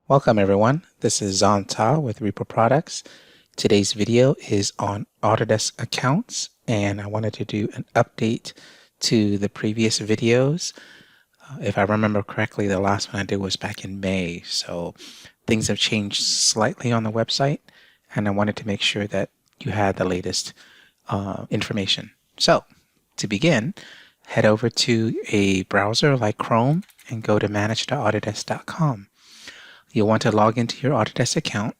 Welcome everyone, this is Zanta with Repro Products. Today's video is on Autodesk accounts and I wanted to do an update to the previous videos. If I remember correctly, the last one I did was back in May, so things have changed slightly on the website and I wanted to make sure that you had the latest information. So to begin, head over to a browser like Chrome and go to manage.autodesk.com. You'll want to log into your Autodesk account.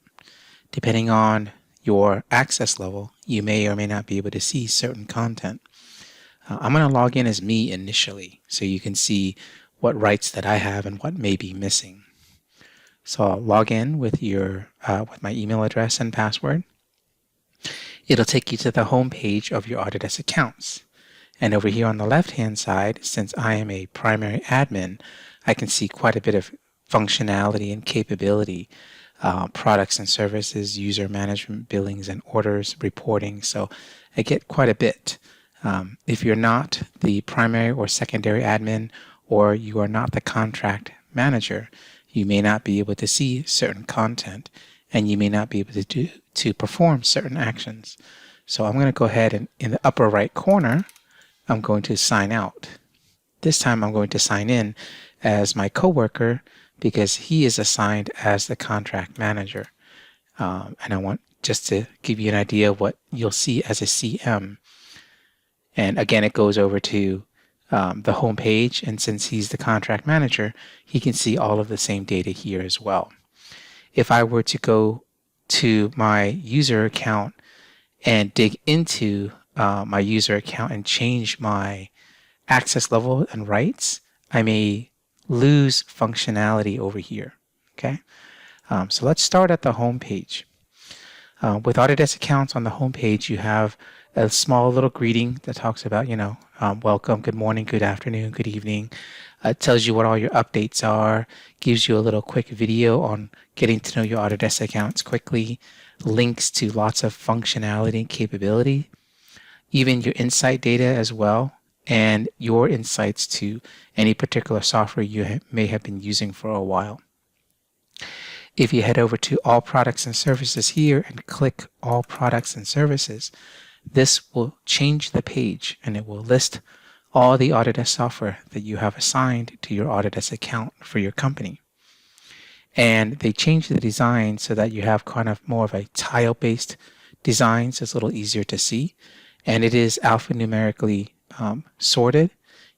Depending on your access level, you may or may not be able to see certain content. I'm going to log in as me initially so you can see what rights that I have and what may be missing. So I'll log in with with my email address and password. It'll take you to the home page of your Autodesk accounts. And over here on the left-hand side, since I am a primary admin, I can see quite a bit of functionality and capability, products and services, user management, billings and orders, reporting. So I get quite a bit. If you're not the primary or secondary admin, or you are not the contract manager, you may not be able to see certain content and you may not be able to perform certain actions. So I'm going to go ahead and in the upper right corner, I'm going to sign out. This time I'm going to sign in as my coworker because he is assigned as the contract manager. And I want just to give you an idea of what you'll see as a CM. And again, it goes over to the home page, and since he's the contract manager, he can see all of the same data here as well. If I were to go to my user account and dig into my user account and change my access level and rights, I may lose functionality over here. Okay, so let's start at the home page. With Autodesk accounts on the home page, you have a small little greeting that talks about, welcome, good morning, good afternoon, good evening. It tells you what all your updates are, gives you a little quick video on getting to know your Autodesk accounts quickly, links to lots of functionality and capability, even your insight data as well, and your insights to any particular software you may have been using for a while. If you head over to All Products and Services here and click All Products and Services, this will change the page and it will list all the Autodesk software that you have assigned to your Autodesk account for your company. And they change the design so that you have kind of more of a tile-based design, so it's a little easier to see. And it is alphanumerically sorted.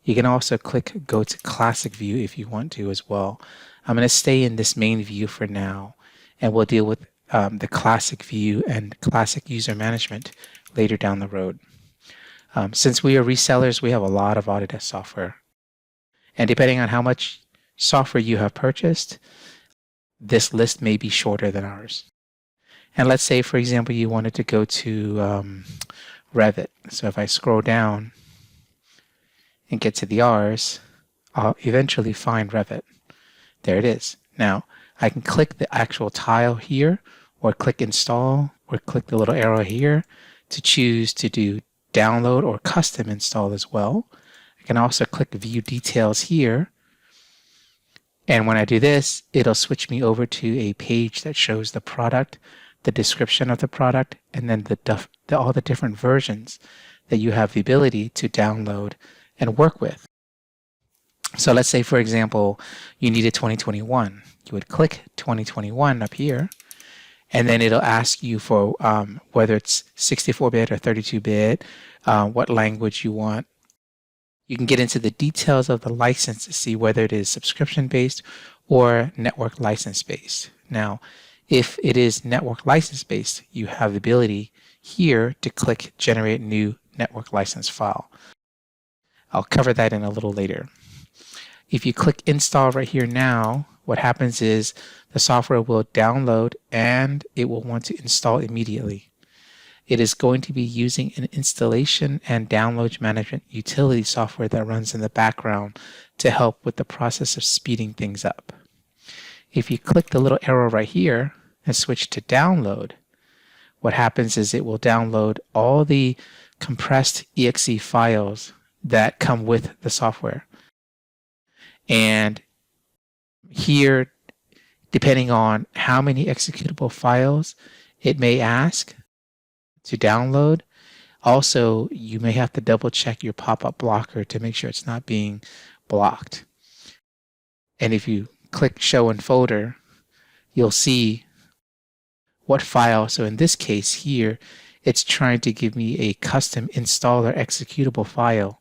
You can also click go to classic view if you want to as well. I'm going to stay in this main view for now, and we'll deal with the classic view and classic user management later down the road. Since we are resellers, we have a lot of Autodesk software, and depending on how much software you have purchased, this list may be shorter than ours. And let's say, for example, you wanted to go to Revit. So if I scroll down and get to the R's, I'll eventually find Revit. There it is. Now I can click the actual tile here, or click install, or click the little arrow here to choose to do download or custom install as well. I can also click view details here, and when I do this, it'll switch me over to a page that shows the product, the description of the product, and then all the different versions that you have the ability to download and work with. So let's say, for example, you needed 2021. You would click 2021 up here, and then it'll ask you for whether it's 64-bit or 32-bit, what language you want. You can get into the details of the license to see whether it is subscription-based or network license-based. Now, if it is network license-based, you have the ability here to click Generate New Network License File. I'll cover that in a little later. If you click Install right here now, what happens is the software will download and it will want to install immediately. It is going to be using an installation and download management utility software that runs in the background to help with the process of speeding things up. If you click the little arrow right here and switch to download, what happens is it will download all the compressed exe files that come with the software. And here Depending on how many executable files it may ask to download. Also, you may have to double check your pop-up blocker to make sure it's not being blocked. And if you click Show in Folder, you'll see what file. So in this case here, it's trying to give me a custom installer executable file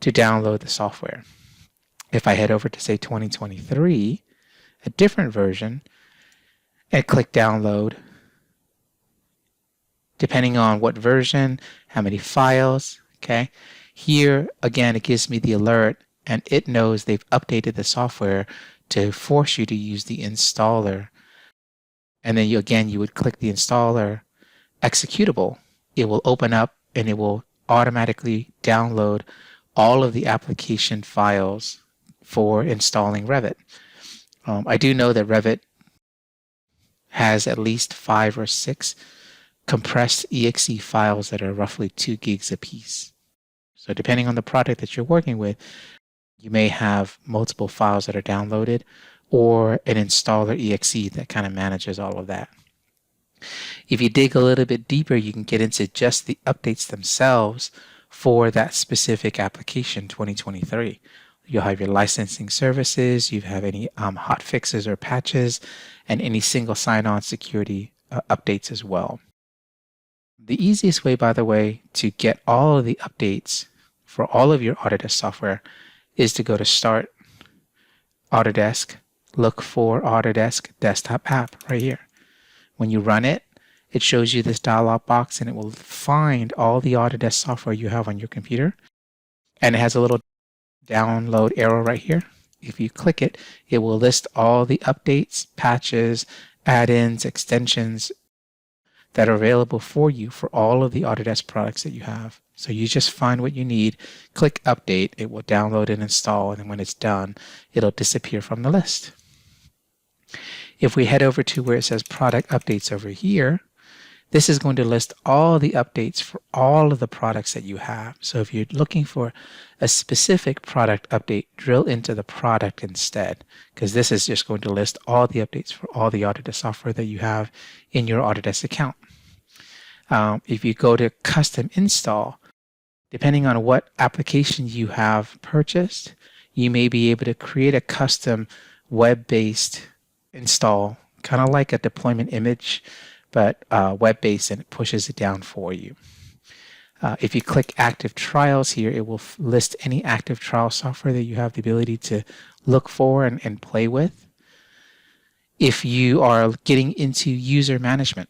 to download the software. If I head over to say 2023, a different version, and click Download, depending on what version, how many files, okay? Here, again, it gives me the alert, and it knows they've updated the software to force you to use the installer. And then you would click the installer executable. It will open up and it will automatically download all of the application files for installing Revit. I do know that Revit has at least 5 or 6 compressed exe files that are roughly 2 gigs apiece. So depending on the product that you're working with, you may have multiple files that are downloaded or an installer exe that kind of manages all of that. If you dig a little bit deeper, you can get into just the updates themselves for that specific application 2023. You'll have your licensing services, you have any hot fixes or patches, and any single sign-on security updates as well. The easiest way, by the way, to get all of the updates for all of your Autodesk software is to go to Start, Autodesk, look for Autodesk Desktop App right here. When you run it, it shows you this dialog box and it will find all the Autodesk software you have on your computer. And it has a little download arrow right here. If you click it, it will list all the updates, patches, add-ins, extensions that are available for you for all of the Autodesk products that you have. So you just find what you need, click update, it will download and install, and then when it's done, it'll disappear from the list. If we head over to where it says product updates over here, this is going to list all the updates for all of the products that you have. So if you're looking for a specific product update, drill into the product instead, because this is just going to list all the updates for all the Autodesk software that you have in your Autodesk account. If you go to custom install, depending on what application you have purchased, you may be able to create a custom web-based install, kind of like a deployment image, but web-based, and it pushes it down for you. If you click active trials here, it will list any active trial software that you have the ability to look for and play with. If you are getting into user management,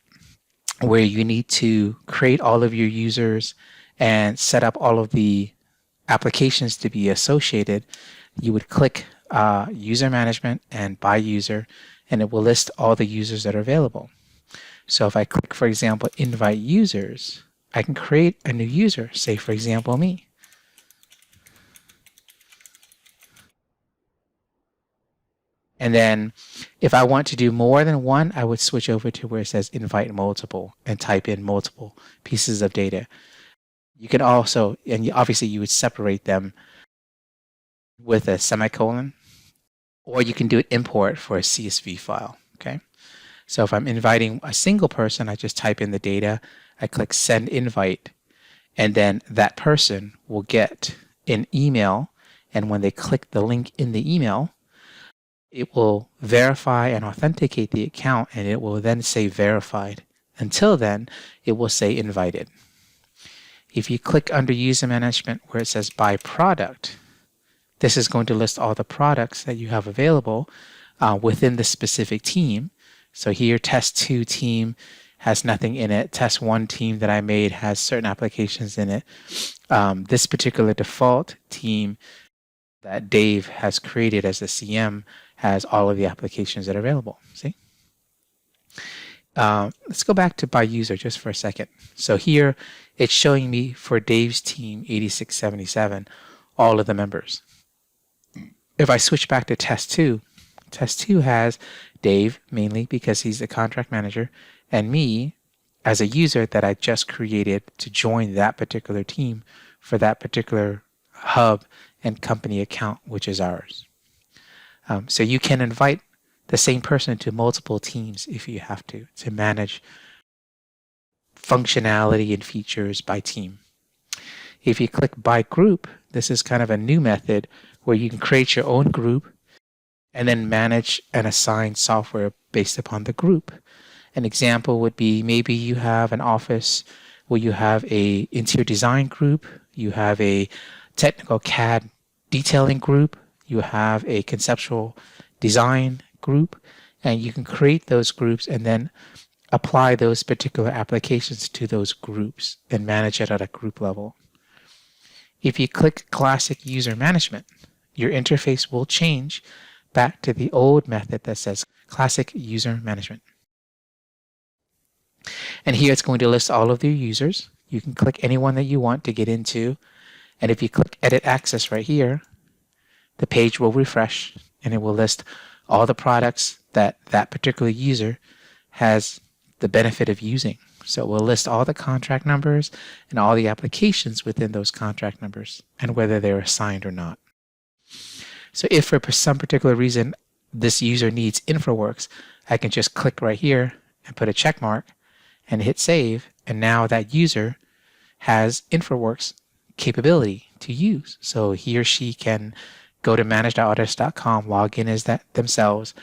where you need to create all of your users and set up all of the applications to be associated, you would click user management and by user, and it will list all the users that are available. So if I click, for example, invite users, I can create a new user, say, for example, me. And then if I want to do more than one, I would switch over to where it says invite multiple and type in multiple pieces of data. You can also, and obviously you would separate them with a semicolon, or you can do an import for a CSV file, okay? So if I'm inviting a single person, I just type in the data, I click send invite, and then that person will get an email, and when they click the link in the email, it will verify and authenticate the account, and it will then say verified. Until then, it will say invited. If you click under user management where it says by product, this is going to list all the products that you have available within the specific team. So here, test 2 team has nothing in it. Test 1 team that I made has certain applications in it. This particular default team that Dave has created as the CM has all of the applications that are available. See? Let's go back to by user just for a second. So here it's showing me for Dave's team 8677 all of the members. If I switch back to test 2, test 2 has Dave mainly because he's the contract manager, and me as a user that I just created to join that particular team for that particular hub and company account, which is ours. So you can invite the same person to multiple teams if you have to manage functionality and features by team. If you click by group, this is kind of a new method where you can create your own group and then manage and assign software based upon the group. An example would be maybe you have an office where you have a interior design group, you have a technical CAD detailing group, you have a conceptual design group, and you can create those groups and then apply those particular applications to those groups and manage it at a group level. If you click Classic User Management, your interface will change back to the old method that says Classic User Management. And here it's going to list all of the users. You can click anyone that you want to get into. And if you click Edit Access right here, the page will refresh and it will list all the products that that particular user has the benefit of using. So we'll list all the contract numbers and all the applications within those contract numbers and whether they're assigned or not. So if for some particular reason this user needs InfraWorks, I can just click right here and put a check mark and hit save. And now that user has InfraWorks capability to use. So he or she can go to manage.autodesk.com, log in as that themselves,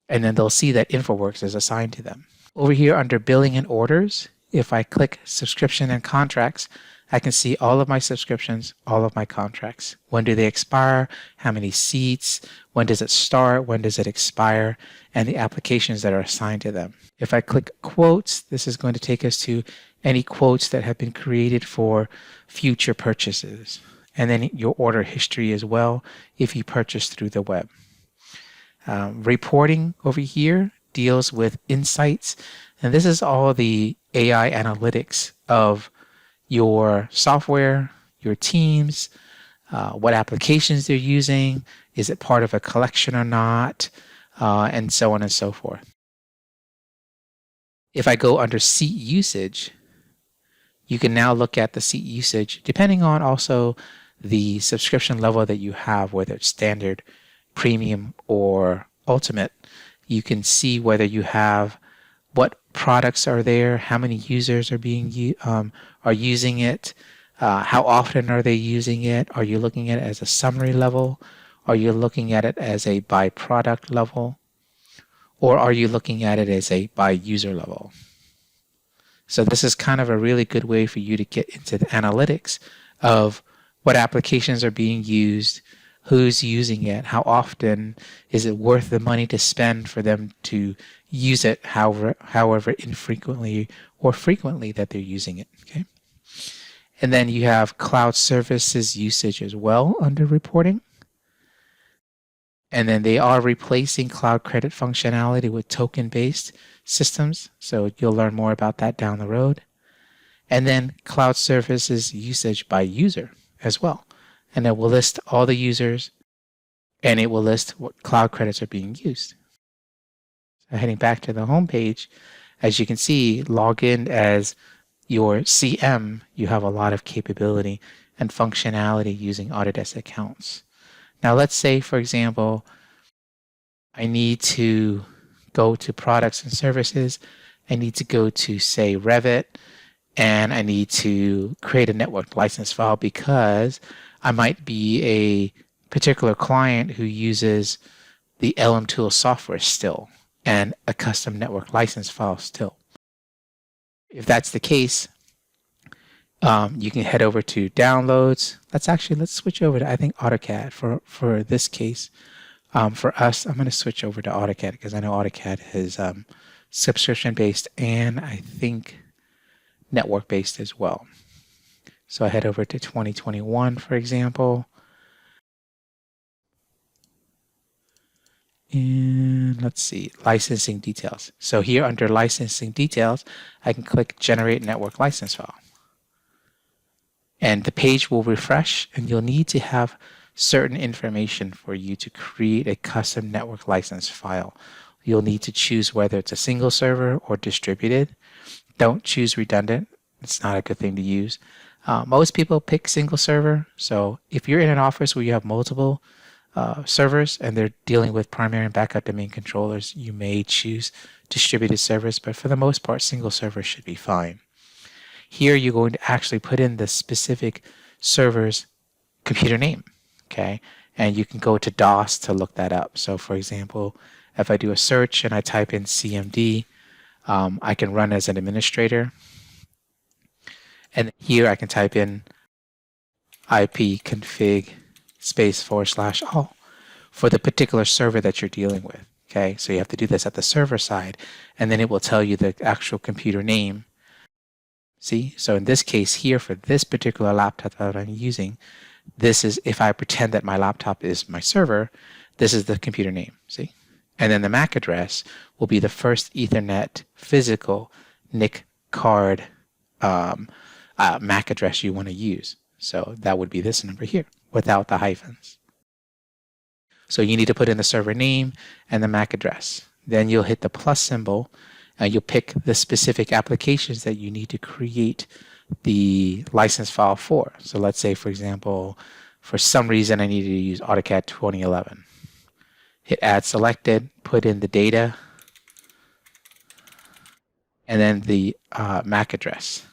and then they'll see that InfraWorks is assigned to them. Over here under billing and orders, if I click subscription and contracts, I can see all of my subscriptions, all of my contracts. When do they expire? How many seats? When does it start? When does it expire? And the applications that are assigned to them. If I click quotes, this is going to take us to any quotes that have been created for future purchases. And then your order history as well if you purchase through the web. Reporting over here deals with insights. And this is all the AI analytics of your software, your teams, what applications they're using, is it part of a collection or not, and so on and so forth. If I go under seat usage, you can now look at the seat usage depending on also the subscription level that you have, whether it's standard, premium, or ultimate. You can see whether you have what products are there, how many users are using it, how often are they using it, are you looking at it as a summary level, are you looking at it as a by product level, or are you looking at it as a by user level? So this is kind of a really good way for you to get into the analytics of what applications are being used, who's using it, how often is it worth the money to spend for them to use it, however infrequently or frequently that they're using it. Okay. And then you have cloud services usage as well under reporting. And then they are replacing cloud credit functionality with token-based systems. So you'll learn more about that down the road. And then cloud services usage by user as well. And it will list all the users and it will list what cloud credits are being used. So heading back to the home page, as you can see, log in as your CM, you have a lot of capability and functionality using Autodesk accounts. Now let's say, for example, I need to go to products and services. I need to go to, say, Revit, and I need to create a network license file because I might be a particular client who uses the LM Tool software still and a custom network license file still. If that's the case, you can head over to downloads. Let's switch over to, I think, AutoCAD for this case. For us, I'm going to switch over to AutoCAD because I know AutoCAD is subscription-based and I think network-based as well. So I head over to 2021, for example. And let's see, licensing details. So here under licensing details, I can click Generate Network License File. And the page will refresh and you'll need to have certain information for you to create a custom network license file. You'll need to choose whether it's a single server or distributed. Don't choose redundant. It's not a good thing to use. Most people pick single server. So if you're in an office where you have multiple servers and they're dealing with primary and backup domain controllers, you may choose distributed servers, but for the most part, single server should be fine. Here, you're going to actually put in the specific server's computer name, okay? And you can go to DOS to look that up. So for example, if I do a search and I type in CMD, I can run as an administrator. And here I can type in ipconfig /all for the particular server that you're dealing with. Okay, so you have to do this at the server side, and then it will tell you the actual computer name. See, so in this case here, for this particular laptop that I'm using, this is, if I pretend that my laptop is my server, this is the computer name, see? And then the MAC address will be the first Ethernet physical NIC card MAC address you want to use. So that would be this number here without the hyphens. So you need to put in the server name and the MAC address. Then you'll hit the plus symbol and you'll pick the specific applications that you need to create the license file for. So let's say, for example, for some reason I needed to use AutoCAD 2011. Hit add selected, put in the data, and then the MAC address.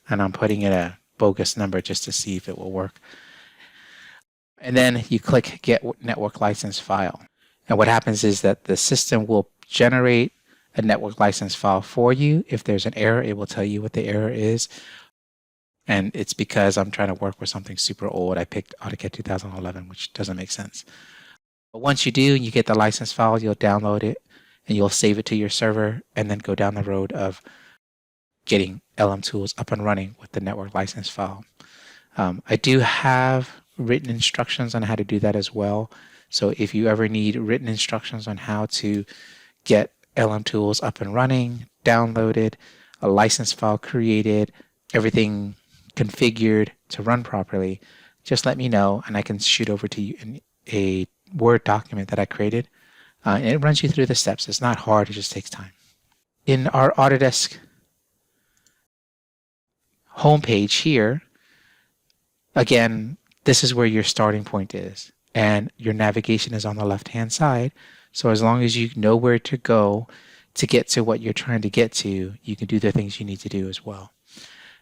And I'm putting in a bogus number just to see if it will work. And then you click Get Network License File. And what happens is that the system will generate a network license file for you. If there's an error, it will tell you what the error is. And it's because I'm trying to work with something super old. I picked AutoCAD 2011, which doesn't make sense. But once you do, and you get the license file, you'll download it and you'll save it to your server and then go down the road of getting LM Tools up and running with the network license file. I do have written instructions on how to do that as well. So if you ever need written instructions on how to get LM Tools up and running, downloaded, a license file created, everything configured to run properly, just let me know and I can shoot over to you in a Word document that I created. And it runs you through the steps. It's not hard, it just takes time. In our Autodesk homepage here, again, this is where your starting point is. And your navigation is on the left-hand side. So as long as you know where to go to get to what you're trying to get to, you can do the things you need to do as well.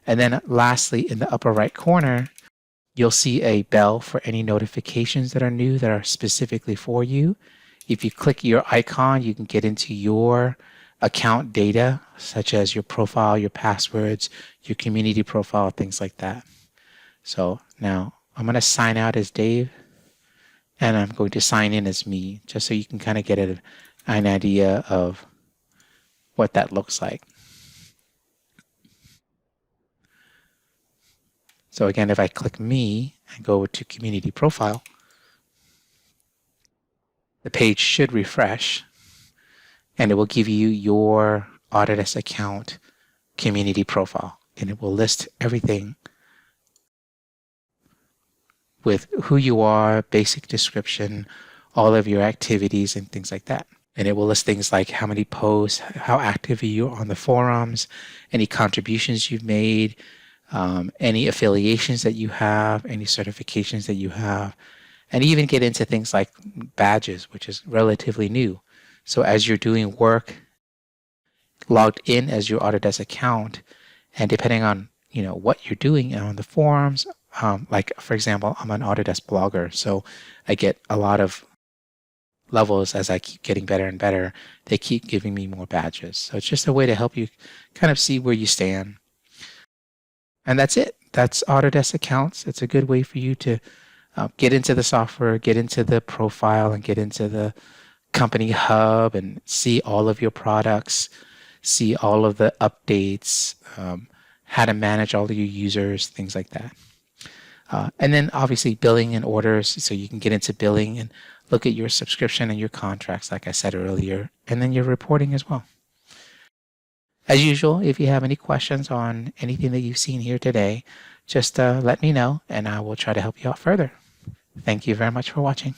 And then lastly, in the upper right corner, you'll see a bell for any notifications that are new that are specifically for you. If you click your icon, you can get into your account data, such as your profile, your passwords, your community profile, things like that. So now I'm going to sign out as Dave. And I'm going to sign in as me, just so you can kind of get an idea of what that looks like. So again, if I click me and go to community profile, the page should refresh and it will give you your Autodesk account community profile. And it will list everything with who you are, basic description, all of your activities and things like that. And it will list things like how many posts, how active you are on the forums, any contributions you've made, any affiliations that you have, any certifications that you have, and even get into things like badges, which is relatively new. So as you're doing work logged in as your Autodesk account, and depending on what you're doing on the forums, like for example, I'm an Autodesk blogger, so I get a lot of levels as I keep getting better and better. They keep giving me more badges. So it's just a way to help you kind of see where you stand. And that's it. That's Autodesk accounts. It's a good way for you to get into the software, get into the profile, and get into the company hub and see all of your products, see all of the updates, how to manage all of your users, things like that. And then obviously billing and orders, so you can get into billing and look at your subscription and your contracts, like I said earlier, and then your reporting as well. As usual, if you have any questions on anything that you've seen here today, just let me know and I will try to help you out further. Thank you very much for watching.